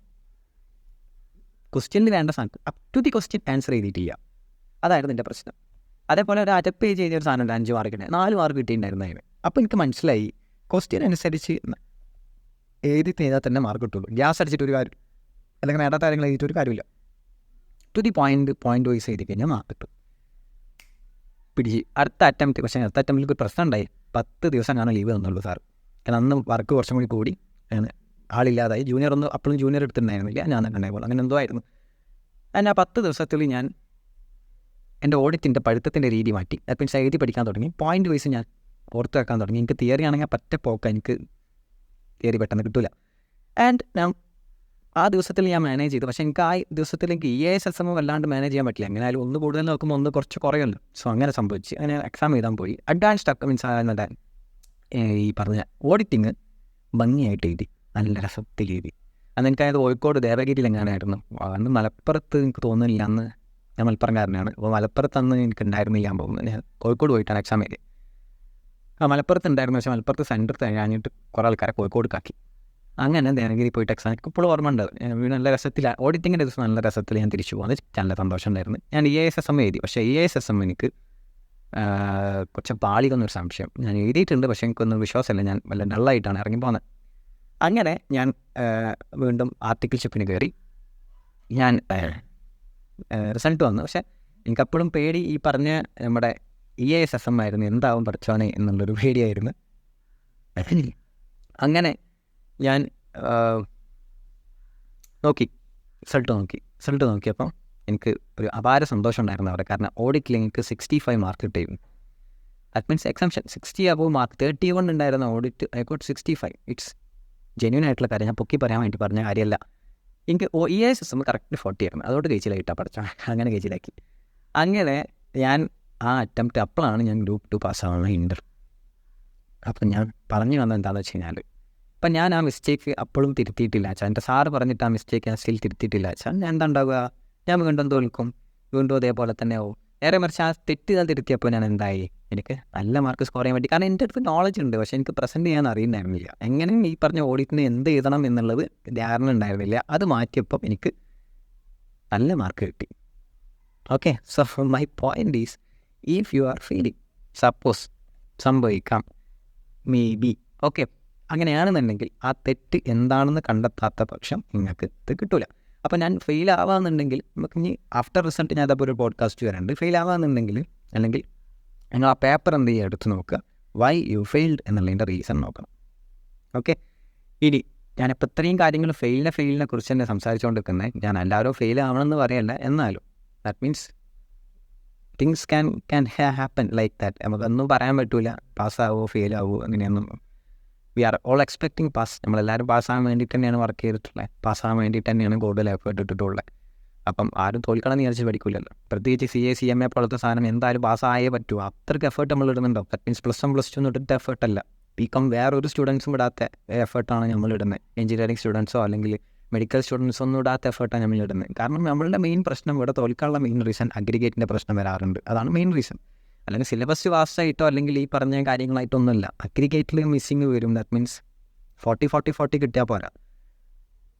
ക്വസ്റ്റ്യനിൽ വേണ്ട സാധനം up to the question answer എഴുതിയിട്ടില്ല. അതായിരുന്നു എൻ്റെ പ്രശ്നം. അതേപോലെ ഒരു അര പേജ് എഴുതിയ ഒരു സാധനം 5 മാർക്കിന് 4 മാർക്ക് കിട്ടിയിട്ടുണ്ടായിരുന്നു അതിന്. അപ്പോൾ എനിക്ക് മനസ്സിലായി ക്വസ്റ്റ്യൻ അനുസരിച്ച് എഴുതി ചെയ്താൽ തന്നെ മാർക്ക് കിട്ടുള്ളൂ. ഗ്യാസ് അടിച്ചിട്ട് ഒരു കാര്യം, അല്ലെങ്കിൽ വേണ്ടാത്ത കാര്യങ്ങൾ എഴുതിയിട്ട് ഒരു കാര്യമില്ല. ടു ദി പോയിന്റ് വൈസ് എഴുതി കഴിഞ്ഞാൽ മാർക്ക് കിട്ടും. പിടിച്ച് അടുത്ത അറ്റംപ്റ്റ്. പക്ഷേ അടുത്ത അറ്റംപ്റ്റിൽ ഒരു പ്രശ്നം ഉണ്ടായി. 10 ദിവസം ഞാൻ ലീവ് തന്നുള്ളൂ സാർ. കാരണം അന്ന് വർക്ക് കുറച്ചും കൂടി ആളില്ലാതായി. അപ്പോഴും ജൂനിയർ എടുത്തിട്ടുണ്ടായിരുന്നില്ല, ഞാൻ തന്നെ ഉണ്ടായപ്പോൾ അങ്ങനെ എന്തോ ആയിരുന്നു. ആ 10 ദിവസത്തിൽ ഞാൻ എൻ്റെ ഓഡിറ്റിൻ്റെ പഠിത്തത്തിൻ്റെ രീതി മാറ്റി. ദാറ്റ് മീൻസ് എഴുതി പഠിക്കാൻ തുടങ്ങി. പോയിന്റ് വൈസ് ഞാൻ ഓർത്ത് വെക്കാൻ തുടങ്ങി. എനിക്ക് തിയറി ആണെങ്കിൽ പറ്റ പോക്കാം, എനിക്ക് തിയറി പെട്ടെന്ന് കിട്ടില്ല. ആൻഡ് ഞാൻ ആ ദിവസത്തിൽ ഞാൻ മാനേജ് ചെയ്തു. പക്ഷേ എനിക്ക് ആ ദിവസത്തിൽ എനിക്ക് EISSM വല്ലാണ്ട് മാനേജ് ചെയ്യാൻ പറ്റില്ല. എങ്ങനെയായാലും ഒന്ന് കൂടുതൽ നോക്കുമ്പോൾ ഒന്ന് കുറച്ച് കുറയുമല്ലോ. സോ അങ്ങനെ സംഭവിച്ച് അങ്ങനെ എക്സാം എഴുതാൻ പോയി. അഡ്വാൻസ്ഡ് മീൻസ് ഈ പറഞ്ഞ ഓഡിറ്റിങ് ഭംഗിയായിട്ട് എഴുതി, നല്ല രസത്തിൽ എഴുതി. അന്ന് എനിക്കത് കോഴിക്കോട് ദേവഗിരിയിൽ എങ്ങനെയായിരുന്നു. അന്ന് മലപ്പുറത്ത് എനിക്ക് തോന്നുന്നില്ല, അന്ന് ഞാൻ മലപ്പുറംകാരനാണ്. അപ്പോൾ മലപ്പുറത്ത് അന്ന് എനിക്ക് ഉണ്ടായിരുന്നില്ല. ഞാൻ പോകുന്നത് ഞാൻ കോഴിക്കോട് പോയിട്ടാണ് എക്സാം എഴുതി. മലപ്പുറത്ത് ഉണ്ടായിരുന്നു, പക്ഷേ മലപ്പുറത്ത് സെൻറ്റർ കഴിഞ്ഞിട്ട് കുറേ ആൾക്കാരെ കോഴിക്കോടുക്കാക്കി. അങ്ങനെ ദേവഗിരി പോയിട്ട് എക്സാം എനിക്ക് ഇപ്പോഴും ഓർമ്മ ഉണ്ട്. നല്ല രസത്തിലാണ് ഓഡിറ്റിങ്ങിൻ്റെ ദിവസം, നല്ല രസത്തിൽ ഞാൻ തിരിച്ചു പോകുന്നത്. നല്ല സന്തോഷം ഉണ്ടായിരുന്നു. ഞാൻ EISSM എഴുതി. പക്ഷേ EISSM എനിക്ക് കുറച്ച് പാളികൊന്നൊരു സംശയം. ഞാൻ എഴുതിയിട്ടുണ്ട്, പക്ഷേ എനിക്കൊന്നും വിശ്വാസമില്ല. ഞാൻ വല്ല ഡള്ളായിട്ടാണ് ഇറങ്ങി പോകുന്നത്. അങ്ങനെ ഞാൻ വീണ്ടും ആർട്ടിക്കിൾഷിപ്പിന് കയറി. ഞാൻ റിസൾട്ട് വന്നു. പക്ഷേ എനിക്കപ്പോഴും പേടി ഈ പറഞ്ഞ നമ്മുടെ EISSM ആയിരുന്നു. എന്താവും പഠിച്ചോനെ എന്നുള്ളൊരു പേടിയായിരുന്നു. അങ്ങനെ ഞാൻ റിസൾട്ട് നോക്കിയപ്പം എനിക്ക് ഒരു അപാര സന്തോഷം ഉണ്ടായിരുന്നു അവിടെ. കാരണം ഓഡിറ്റിൽ എനിക്ക് 65 മാർക്ക് കിട്ടിയിരുന്നു. That means exemption 60 above mark, 31 ഉണ്ടായിരുന്ന audit I got 65. It's genuine ആയിട്ടുള്ള കാര്യം, ഞാൻ പൊക്കി പറയാൻ വേണ്ടി പറഞ്ഞ കാര്യമല്ല. എനിക്ക് EISSM കറക്റ്റ് 40 ആയിരുന്നു. അതോട് കഴിച്ചിലായിട്ടാണ് പഠിച്ചോ, അങ്ങനെ കഴിച്ചിലാക്കി. അങ്ങനെ ഞാൻ ആ അറ്റംപ്റ്റ് അപ്പോഴാണ് ഞാൻ ഗ്രൂപ്പ് 2 പാസ്സാവുന്ന ഇൻ്റർ. അപ്പം ഞാൻ പറഞ്ഞു വന്നത് എന്താണെന്ന് വെച്ച് കഴിഞ്ഞാൽ, അപ്പം ഞാൻ ആ മിസ്റ്റേക്ക് അപ്പോഴും തിരുത്തിയിട്ടില്ല വെച്ചാൽ, എൻ്റെ സാറ് പറഞ്ഞിട്ട് ആ മിസ്റ്റേക്ക് ഞാൻ സ്റ്റിൽ തിരുത്തിയിട്ടില്ല വെച്ചാൽ ഞാൻ എന്താ ഉണ്ടാവുക, ഞാൻ വീണ്ടും തോൽക്കും, വീണ്ടും അതേപോലെ തന്നെ ആവും. നേരെ മറിച്ച് ആ തെറ്റ് ഞാൻ തിരുത്തിയപ്പോൾ ഞാൻ എന്തായി, എനിക്ക് നല്ല മാർക്ക് സ്കോർ ചെയ്യാൻ വേണ്ടി. കാരണം എൻ്റെ അടുത്ത് നോളജ് ഉണ്ട്, പക്ഷേ എനിക്ക് പ്രസൻറ്റ് ചെയ്യാൻ അറിയുന്നുണ്ടായിരുന്നില്ല. എങ്ങനെയും ഈ പറഞ്ഞ ഓഡിറ്റിന് എന്ത് എഴുതണം എന്നുള്ളത് ധാരണ ഉണ്ടായിരുന്നില്ല. അത് മാറ്റിയപ്പം എനിക്ക് നല്ല മാർക്ക് കിട്ടി. Okay, so my point is, if you are feeling, suppose സംഭവിക്കാം, മേ ബി, ഓക്കെ, അങ്ങനെയാണെന്നുണ്ടെങ്കിൽ ആ തെറ്റ് എന്താണെന്ന് കണ്ടെത്താത്ത പക്ഷം നിങ്ങൾക്ക് ഇത് കിട്ടില്ല. അപ്പോൾ ഞാൻ ഫെയിൽ ആവാന്നുണ്ടെങ്കിൽ നമുക്ക് ഇനി ആഫ്റ്റർ റിസൾട്ട് ഞാൻ അതപ്പോൾ ഒരു പോഡ്കാസ്റ്റ് വരാനുണ്ട്. ഫെയിൽ ആവാന്നുണ്ടെങ്കിൽ അല്ലെങ്കിൽ നിങ്ങൾ ആ പേപ്പർ എന്ത് ചെയ്യുക, എടുത്ത് നോക്കുക, വൈ യു ഫെയിൽഡ് എന്നുള്ളതിൻ്റെ റീസൺ നോക്കണം. ഓക്കെ, ഇനി ഞാനിപ്പോൾ ഇത്രയും കാര്യങ്ങൾ ഫെയിലിനെ കുറിച്ച് തന്നെ സംസാരിച്ചുകൊണ്ടിരിക്കുന്നത്. ഞാൻ എല്ലാവരും ഫെയിൽ ആവണമെന്ന് പറയല്ല, എന്നാലും that means things can happen like that. നമുക്കൊന്നും പറയാൻ പറ്റില്ല പാസ്സാവോ ഫെയിൽ ആവുമോ അങ്ങനെയൊന്നും. We are all expecting pass. നമ്മളെല്ലാവരും പാസ്സാകാൻ വേണ്ടിയിട്ട് തന്നെയാണ് വർക്ക് ചെയ്തിട്ടുള്ളത്, പാസ്സാകാൻ വേണ്ടിയിട്ട് തന്നെയാണ് കൂടുതൽ എഫേർട്ട് ഇട്ടിട്ടുള്ളത്. അപ്പം ആരും തോൽക്കണം വിചാരിച്ച് പഠിക്കില്ലല്ലോ. പ്രത്യേകിച്ച് CA CMA പോലത്തെ സാധനം എന്തായാലും പാസ്സായേ പറ്റുമോ, അത്രയ്ക്ക് എഫേർട്ട് നമ്മൾ ഇടുന്നുണ്ടോ. ദാറ്റ് മീൻസ് +1 +2 ഇട്ടിട്ട് എഫേർട്ടല്ല, വേറൊരു സ്റ്റുഡൻസും ഇടാത്ത എഫേർട്ടാണ് നമ്മൾ ഇടുന്നത്. എഞ്ചിനീയറിംഗ് സ്റ്റുഡൻസോ അല്ലെങ്കിൽ മെഡിക്കൽ സ്റ്റുഡൻസോ ഒന്നും ഇടാത്ത എഫേർട്ടാണ് നമ്മൾ ഇടുന്നത്. കാരണം നമ്മളുടെ മെയിൻ പ്രശ്നം ഇവിടെ തോൽക്കാനുള്ള മെയിൻ റീസൺ അഗ്രിഗേറ്റിൻ്റെ പ്രശ്നം വരാറുണ്ട്. അതാണ് മെയിൻ റീസൺ. അല്ലെങ്കിൽ സിലബസ് വാസ്റ്റായിട്ടോ അല്ലെങ്കിൽ ഈ പറഞ്ഞ കാര്യങ്ങളായിട്ടൊന്നുമല്ല, അഗ്രിഗേറ്റിൽ മിസ്സിങ് വരും. ദാറ്റ് മീൻസ് 40 കിട്ടിയാൽ പോരാ,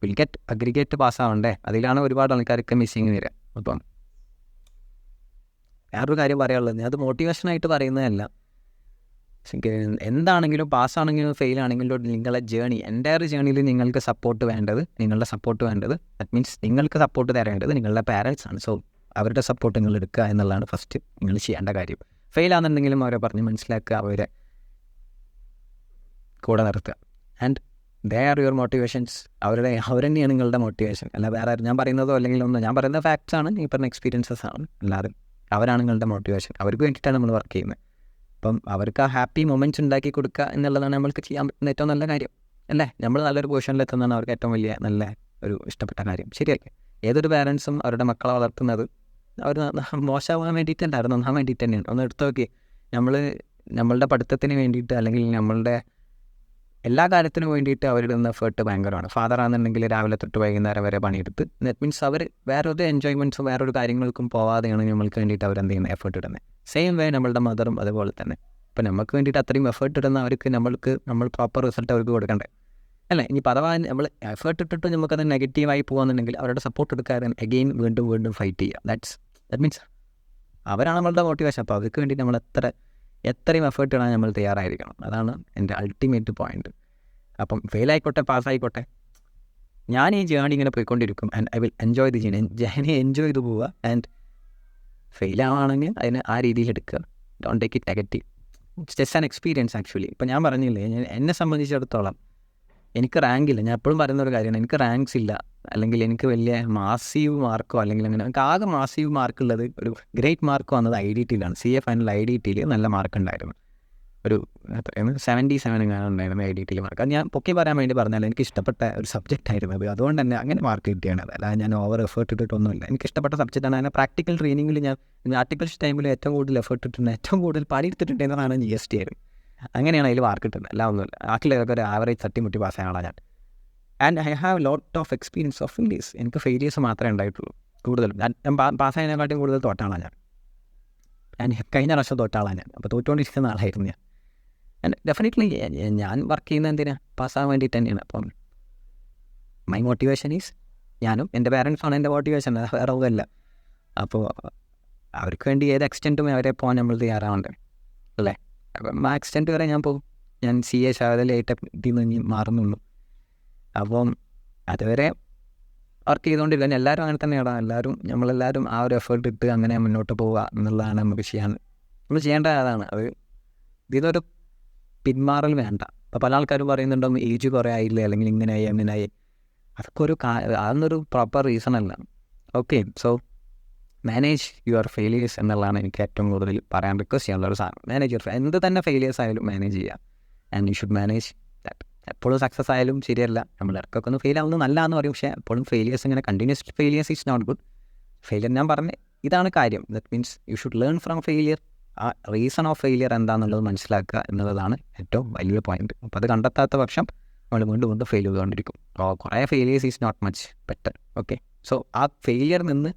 വിൽ ഗെറ്റ് അഗ്രിഗേറ്റ് പാസ്സാവണ്ടേ, അതിലാണ് ഒരുപാട് ആൾക്കാർക്ക് മിസ്സിങ് വരിക. അപ്പം വേറൊരു കാര്യം പറയാനുള്ളത്, അത് മോട്ടിവേഷനായിട്ട് പറയുന്നതല്ല, എന്താണെങ്കിലും പാസ്സാണെങ്കിലും ഫെയിൽ ആണെങ്കിലും നിങ്ങളുടെ ജേണി, എൻ്റയർ ജേണിയിൽ നിങ്ങൾക്ക് സപ്പോർട്ട് വേണ്ടത്, നിങ്ങളുടെ സപ്പോർട്ട് വേണ്ടത്, ദാറ്റ് മീൻസ് നിങ്ങൾക്ക് സപ്പോർട്ട് തരേണ്ടത് നിങ്ങളുടെ പാരൻസ് ആണ്. സോ അവരുടെ സപ്പോർട്ട് നിങ്ങൾ എടുക്കുക എന്നുള്ളതാണ് ഫസ്റ്റ് നിങ്ങൾ ചെയ്യേണ്ട കാര്യം. ഫെയിൽ ആണെന്നുണ്ടെങ്കിലും അവരെ പറഞ്ഞ് മനസ്സിലാക്കുക, അവരെ കൂടെ നിർത്തുക. And they are your motivations. അവർ തന്നെയാണ് നിങ്ങളുടെ മോട്ടിവേഷൻ, അല്ല വേറെ ഞാൻ പറയുന്നതോ അല്ലെങ്കിൽ ഞാൻ പറയുന്ന ഫാക്ട്സ് ആണ്, ഈ പറഞ്ഞ എക്സ്പീരിയൻസസ് ആണ്. എല്ലാവരും അവരാണ് നിങ്ങളുടെ മോട്ടിവേഷൻ, അവർക്ക് വേണ്ടിയിട്ടാണ് നമ്മൾ വർക്ക് ചെയ്യുന്നത്. അപ്പം അവർക്ക് ആ ഹാപ്പി മൊമെൻറ്റ്സ് ഉണ്ടാക്കി കൊടുക്കുക എന്നുള്ളതാണ് നമ്മൾക്ക് ചെയ്യാൻ പറ്റുന്ന ഏറ്റവും നല്ല കാര്യം, അല്ലേ? നമ്മൾ നല്ലൊരു പൊസിഷനിലെത്തുന്നതാണ് അവർക്ക് ഏറ്റവും വലിയ നല്ല ഒരു ഇഷ്ടപ്പെട്ട കാര്യം, ശരിയല്ലേ? ഏതൊരു പാരൻസും അവരുടെ മക്കളെ വളർത്തുന്നത് അവർ മോശമാകാൻ വേണ്ടിയിട്ടല്ല, അവർ നന്നാൻ വേണ്ടിയിട്ട് തന്നെയാണ്. ഒന്ന് എടുത്തു നോക്കി, നമ്മളുടെ പഠിത്തത്തിന് വേണ്ടിയിട്ട് അല്ലെങ്കിൽ നമ്മളുടെ എല്ലാ കാര്യത്തിനും വേണ്ടിയിട്ട് അവരിടുന്ന എഫേർട്ട് ഭയങ്കരമാണ്. ഫാദർ ആണെന്നുണ്ടെങ്കിൽ രാവിലെ തൊട്ട് വൈകുന്നേരം വരെ പണിയെടുത്ത്, ദാറ്റ് മീൻസ് അവർ വേറൊരു എൻജോയ്മെൻറ്റ്സും വേറൊരു കാര്യങ്ങൾക്കും പോവാതെയാണ് നമ്മൾക്ക് വേണ്ടിയിട്ട് അവരെന്ത് ചെയ്യുന്നത്, എഫേർട്ട് ഇടുന്നത്. സെയിം വേ നമ്മളുടെ മദറും അതുപോലെ തന്നെ. ഇപ്പം നമുക്ക് വേണ്ടിയിട്ട് അത്രയും എഫേർട്ട് ഇടുന്ന അവർക്ക് നമ്മൾ പ്രോപ്പർ റിസൾട്ട് അവർക്ക് കൊടുക്കണ്ടേ, അല്ലേ? ഇനി പദവാ നമ്മൾ എഫേർട്ട് ഇട്ടിട്ട് നമുക്കത് നെഗറ്റീവായി പോകുകയെന്നുണ്ടെങ്കിൽ അവരുടെ സപ്പോർട്ട് എടുക്കാതെ അഗെയിൻ വീണ്ടും ഫൈറ്റ് ചെയ്യുക. ദാറ്റ് മീൻസ് അവരാണ് നമ്മളുടെ മോട്ടിവേഷൻ. അപ്പോൾ അവർക്ക് വേണ്ടി നമ്മൾ എത്രയും എഫേർട്ട് ഇടാൻ നമ്മൾ തയ്യാറായിരിക്കണം. അതാണ് എൻ്റെ അൾട്ടിമേറ്റ് പോയിന്റ്. അപ്പം ഫെയിൽ ആയിക്കോട്ടെ പാസ്സായിക്കോട്ടെ, ഞാൻ ഈ ജേണി ഇങ്ങനെ പോയിക്കൊണ്ടിരിക്കും. And I will enjoy the journey enjoy ചെയ്ത് പോവുക. ആൻഡ് ഫെയിൽ ആവുകയാണെങ്കിൽ അതിന് ആ രീതിയിൽ എടുക്കുക, don't take it negative. It's just an experience actually. ഇപ്പം ഞാൻ പറഞ്ഞില്ലേ, എന്നെ സംബന്ധിച്ചിടത്തോളം എനിക്ക് റാങ്കില്ല. ഞാൻ എപ്പോഴും പറയുന്ന ഒരു കാര്യമാണ്, എനിക്ക് റാങ്ക്സ് ഇല്ല, അല്ലെങ്കിൽ എനിക്ക് വലിയ മാസീവ് മാർക്കോ അല്ലെങ്കിൽ അങ്ങനെ. എനിക്ക് ആകെ മാസീവ് മാർക്കുള്ളത്, ഒരു ഗ്രേറ്റ് മാർക്ക് വന്നത് IDTയിലാണ്. CA ഫൈനൽ IDTയിൽ നല്ല മാർക്ക് ഉണ്ടായിരുന്നു, ഒരു 77 ഉണ്ടായിരുന്നു IDTയിൽ മാർക്ക്. അത് ഞാൻ പൊക്കി പറയാൻ വേണ്ടി പറഞ്ഞാൽ എനിക്ക് ഇഷ്ടപ്പെട്ട ഒരു സബ്ജക്റ്റ് ആയിരുന്നു അത്, അതുകൊണ്ട് തന്നെ അങ്ങനെ മാർക്ക് കിട്ടിയാണ്. അല്ലാതെ ഞാൻ ഓവർ എഫേർട്ട് ഇട്ടിട്ടൊന്നുമില്ല. എനിക്ക് ഇഷ്ടപ്പെട്ട സബ്ജക്റ്റാണ്. അങ്ങനെ പ്രാക്ടിക്കൽ ട്രെയിനിങ്ങിൽ ഞാൻ ആർട്ടിക്കൽ ടൈമിൽ ഏറ്റവും കൂടുതൽ എഫേർട്ട് ഇട്ടിട്ടുണ്ട്, ഏറ്റവും കൂടുതൽ പണിയെടുത്തിട്ടുണ്ടെന്നതാണ് GST ആയിരുന്നു. അങ്ങനെയാണ് അതിൽ മാർക്ക് കിട്ടുന്നത്, എല്ലാം ഒന്നുമില്ല. ബാക്കിയുള്ളതൊക്കെ ഒരു ആവറേജ് തട്ടിമുട്ടി പാസ്സായാണ് ഞാൻ. And I have lot of experience of failures. എനിക്ക് ഫെയിലിയേഴ്സ് മാത്രമേ ഉണ്ടായിട്ടുള്ളൂ കൂടുതലും. ഞാൻ പാസ്സായതിനെക്കാട്ടും കൂടുതൽ തോറ്റാളാണ് ഞാൻ. കഴിഞ്ഞ പ്രാവശ്യം തോറ്റാളാണ് ഞാൻ. അപ്പോൾ തോറ്റുകൊണ്ടിരിക്കുന്ന ആളായിരുന്നു ഞാൻ. ആൻഡ് ഡെഫിനറ്റ്ലി ഞാൻ വർക്ക് ചെയ്യുന്നത് എന്തിനാണ്, പാസ്സാകാൻ വേണ്ടിയിട്ട് തന്നെയാണ്. അപ്പം മൈ മോട്ടിവേഷൻ ഈസ് ഞാനും എൻ്റെ പാരൻസാണ് എൻ്റെ മോട്ടിവേഷൻ, വേറെ ഒന്നുമല്ല. അപ്പോൾ അവർക്ക് വേണ്ടി ഏത് എക്സ്റ്റെൻറ്റും അവരെ പോകാൻ നമ്മൾ തയ്യാറാവണ്ടേ, അല്ലേ? അപ്പം ആ എക്സ്റ്റെൻറ്റ് വരെ ഞാൻ പോകും. ഞാൻ CA ശാഖയിലായിട്ട് ഇതിൽ മാറുന്നുള്ളൂ. അപ്പം അതുവരെ വർക്ക് ചെയ്തുകൊണ്ടിരിക്കുക. എല്ലാവരും അങ്ങനെ തന്നെയാണ്. നമ്മളെല്ലാവരും ആ ഒരു എഫേർട്ട് ഇട്ട് അങ്ങനെ മുന്നോട്ട് പോവുക എന്നുള്ളതാണ് നമ്മൾ ചെയ്യേണ്ട അതാണ്. ഇതൊരു പിന്മാറൽ വേണ്ട. ഇപ്പോൾ പല ആൾക്കാരും പറയുന്നുണ്ടാവും ഏജ് കുറേ ആയില്ലേ, അല്ലെങ്കിൽ ഇങ്ങനെയായി അങ്ങനെയായി. അതൊക്കെ അതൊന്നൊരു പ്രോപ്പർ റീസൺ അല്ല. Okay, so manage your failures എന്നുള്ളതാണ് എനിക്ക് ഏറ്റവും കൂടുതൽ പറയാൻ റിക്വസ്റ്റ് ചെയ്യാനുള്ളൊരു സാധനം. മാനേജ് യുവർ എന്ത് തന്നെ ഫെയിലിയേഴ്സ് ആയാലും മാനേജ് ചെയ്യുക. And you should manage that. എപ്പോഴും സക്സസ് ആയാലും ശരിയല്ല, നമ്മൾ ഇടയ്ക്കൊക്കെ ഒന്ന് ഫെയിൽ ആവുന്നത് നല്ലതെന്ന് പറയും. പക്ഷേ എപ്പോഴും ഫെയിലിയേഴ്സ് ഇങ്ങനെ continuous failures is not good. Failure ഞാൻ പറഞ്ഞ ഇതാണ് കാര്യം. That means you should learn from failure. ആ റീസൺ ഓഫ് ഫെയിലിയർ എന്താണെന്നുള്ളത് മനസ്സിലാക്കുക എന്നുള്ളതാണ് ഏറ്റവും വലിയ പോയിന്റ്. അപ്പോൾ അത് കണ്ടെത്താത്ത പക്ഷം നമ്മൾ വീണ്ടും ഫെയിൽ ചെയ്തുകൊണ്ടിരിക്കും. കുറേ failures is not much better. Okay, so ആ ഫെയിലിയർ നിന്ന്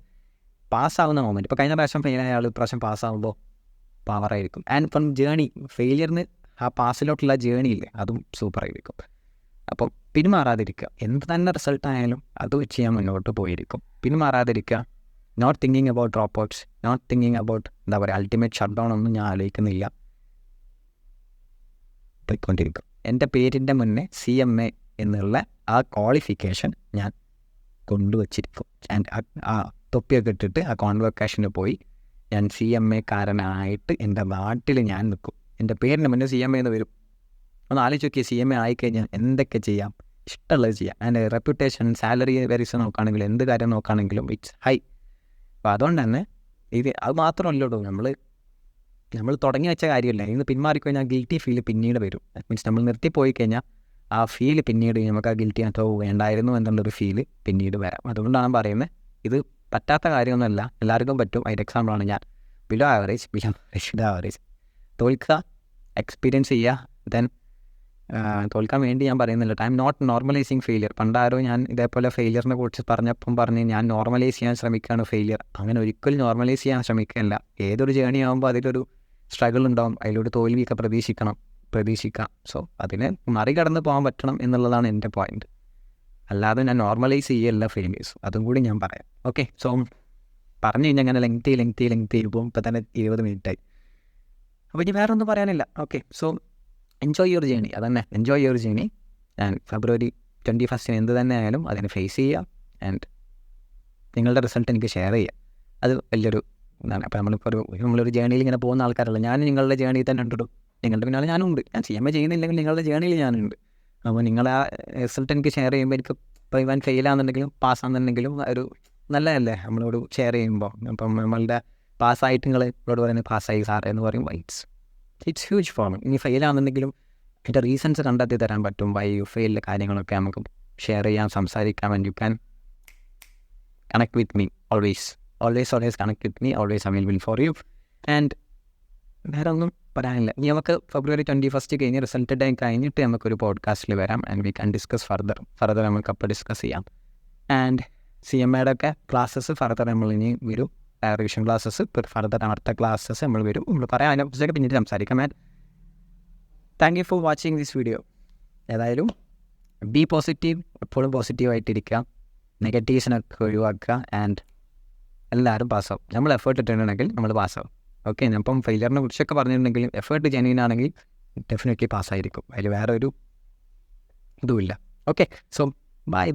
പാസ്സാവുന്ന മൊമെൻറ്റ്, ഇപ്പോൾ കഴിഞ്ഞ പ്രാവശ്യം ഫെയിൽ ആയ ആൾ ഇപ്രാവശ്യം പാസ്സാവുമ്പോൾ പവറായിരിക്കും. ആൻഡ് ഫ്രം ജേണി, ഫെയിലിയറിന് ആ പാസിലോട്ടുള്ള ജേണിയില്ലേ, അതും സൂപ്പറായിരിക്കും. അപ്പം പിന്മാറാതിരിക്കുക. എന്ത് തന്നെ റിസൾട്ടായാലും അത് വെച്ച് ഞാൻ മുന്നോട്ട് പോയിരിക്കും. പിന്മാറാതിരിക്കുക. Not thinking about drop outs, not thinking about എന്താ പറയുക അൾട്ടിമേറ്റ് ഷട്ട് ഡൗൺ ഒന്നും ഞാൻ ആലോചിക്കുന്നില്ല. പോയിക്കൊണ്ടിരിക്കും. എൻ്റെ പേരിൻ്റെ മുന്നേ CMA എന്നുള്ള ആ ക്വാളിഫിക്കേഷൻ ഞാൻ കൊണ്ടുവച്ചിരിക്കും. ആ തൊപ്പിയൊക്കെ ഇട്ടിട്ട് ആ കോൺവൊക്കേഷന് പോയി ഞാൻ CMA എൻ്റെ നാട്ടിൽ ഞാൻ നിൽക്കും. എൻ്റെ പേരിൻ്റെ മുന്നേ CMA എന്ന് വരും. ഒന്ന് ആലോചിച്ച് നോക്കിയാൽ CMA ആയിക്കഴിഞ്ഞാൽ എന്തൊക്കെ ചെയ്യാം, ഇഷ്ടമുള്ളത് ചെയ്യാം. അതിൻ്റെ റെപ്യൂട്ടേഷൻ, സാലറി വേരിയസ് നോക്കുകയാണെങ്കിലും എന്ത് കാര്യം നോക്കുകയാണെങ്കിലും ഇറ്റ്സ് ഹൈ. അപ്പോൾ അതുകൊണ്ട് തന്നെ അത് മാത്രമല്ലല്ലോ നമ്മൾ തുടങ്ങി വെച്ച കാര്യമല്ല. ഇന്ന് പിന്മാറിക്കഴിഞ്ഞാൽ ഗിൽറ്റി ഫീൽ പിന്നീട് വരും. ദാറ്റ് മീൻസ് നമ്മൾ നിർത്തിപ്പോയി കഴിഞ്ഞാൽ ആ ഫീല് പിന്നീട് നമുക്ക് ആ ഗിൽറ്റി വേണ്ടായിരുന്നു എന്നുള്ളൊരു ഫീല് പിന്നീട് വരാം. അതുകൊണ്ടാണ് പറയുന്നത് ഇത് പറ്റാത്ത കാര്യമൊന്നുമല്ല, എല്ലാവർക്കും പറ്റും. അതിൻ്റെ എക്സാമ്പിളാണ് ഞാൻ. ബിലോ ആവറേജ് തോൽക്കുക, എക്സ്പീരിയൻസ് ചെയ്യുക. ദെൻ തോൽക്കാൻ വേണ്ടി ഞാൻ പറയുന്നില്ല, I am not normalising failure. പണ്ടാരോ ഞാൻ ഇതേപോലെ ഫെയിലിയറിനെ കുറിച്ച് പറഞ്ഞപ്പം പറഞ്ഞ് ഞാൻ നോർമലൈസ് ചെയ്യാൻ ശ്രമിക്കുകയാണ് ഫെയിലിയർ. അങ്ങനെ ഒരിക്കലും നോർമലൈസ് ചെയ്യാൻ ശ്രമിക്കുകയല്ല. ഏതൊരു ജേണി ആകുമ്പോൾ അതിലൊരു സ്ട്രഗിൾ ഉണ്ടാവും, അതിലൊരു തോൽവിയൊക്കെ പ്രതീക്ഷിക്കാം. സോ അതിനെ മറികടന്ന് പോകാൻ പറ്റണം എന്നുള്ളതാണ് എൻ്റെ പോയിന്റ്. അല്ലാതെ ഞാൻ നോർമലൈസ് ചെയ്യല്ല ഫെയിലിയേഴ്സ്, അതും കൂടി ഞാൻ പറയാം. ഓക്കെ, സോ പറഞ്ഞു കഴിഞ്ഞാൽ അങ്ങനെ ലെങ്തി പോകും. ഇപ്പം തന്നെ 20 മിനിറ്റായി. അപ്പോൾ ഇനി വേറെ ഒന്നും പറയാനില്ല. Okay, so enjoy your journey. അതന്നെ, എൻജോയ് യുവർ ജേണി. ആൻഡ് ഫെബ്രുവരി 21 എന്ത് തന്നെ ആയാലും അതിനെ ഫേസ് ചെയ്യുക. ആൻഡ് നിങ്ങളുടെ റിസൾട്ട് എനിക്ക് ഷെയർ ചെയ്യുക. അത് വലിയൊരു ഇതാണ്. അപ്പോൾ നമ്മളൊരു ജേണിയിൽ ഇങ്ങനെ പോകുന്ന ആൾക്കാരല്ല. ഞാൻ നിങ്ങളുടെ ജേണിയിൽ തന്നെ ഉണ്ടോ, നിങ്ങളുടെ പിന്നാലെ ഞാനും ഉണ്ട്. ഞാൻ ചെയ്യുന്നില്ലെങ്കിൽ നിങ്ങളുടെ ജേണിയിൽ ഞാനുണ്ട്. അപ്പോൾ നിങ്ങളെ ആ റിസൾട്ട് എനിക്ക് ഷെയർ ചെയ്യുമ്പോൾ എനിക്ക് ഇപ്പോൾ ഇവൻ ഫെയിലാണെന്നുണ്ടെങ്കിലും പാസ്സാണെന്നുണ്ടെങ്കിലും ഒരു നല്ലതല്ലേ നമ്മളോട് ഷെയർ ചെയ്യുമ്പോൾ. അപ്പം നമ്മളുടെ പാസ്സായിട്ട് നിങ്ങൾ ഇവരോട് പറയുന്നത് പാസ്സായി സാറേ എന്ന് പറയുമ്പോൾ ഇറ്റ്സ് ഹ്യൂജ് ഫോർ മീ. ഇനി ഫെയിലാണെന്നുണ്ടെങ്കിലും അതിൻ്റെ റീസൺസ് കണ്ടെത്തി തരാൻ പറ്റും. വൈ യു ഫെയിലിൻ്റെ കാര്യങ്ങളൊക്കെ നമുക്ക് ഷെയർ ചെയ്യാൻ, സംസാരിക്കാം. And you can connect with me always connect with me, always available for you. And വേറെ ഒന്നും പറയാനില്ല. ഇനി നമുക്ക് ഫെബ്രുവരി 21 കഴിഞ്ഞ് റിസൾട്ട് ഡേ കഴിഞ്ഞിട്ട് നമുക്കൊരു പോഡ്കാസ്റ്റിൽ വരാം. And we can discuss further നമുക്ക് അപ്പോൾ ഡിസ്കസ് ചെയ്യാം. ആൻഡ് CMAയുടെ ഒക്കെ ക്ലാസ്സസ് ഫർദർ നമ്മൾ ഇനി വരും. റിവിഷൻ ക്ലാസ്സസ് ഫർദർ അടുത്ത ക്ലാസ്സസ് നമ്മൾ വരും. നമ്മൾ പറയാം, അതിനെക്കുറിച്ചൊക്കെ പിന്നീട് സംസാരിക്കാം. And thank you for watching this video. ഏതായാലും ബി പോസിറ്റീവ്, എപ്പോഴും പോസിറ്റീവായിട്ടിരിക്കുക, നെഗറ്റീവ്സിനൊക്കെ ഒഴിവാക്കുക. ആൻഡ് എല്ലാവരും പാസ്സാവും. നമ്മൾ എഫേർട്ട് ഇട്ടിട്ടുണ്ടെങ്കിൽ നമ്മൾ പാസ്സാവും. ഓക്കെ, ഞാൻ ഇപ്പം ഫെയിലിയറിനെ കുറിച്ചൊക്കെ പറഞ്ഞിട്ടുണ്ടെങ്കിലും എഫേർട്ട് ജെന്യൂൻ ആണെങ്കിൽ ഡെഫിനറ്റ്ലി പാസ്സായിരിക്കും. അതിൽ വേറെ ഒരു ഇതുമില്ല. Okay, so by.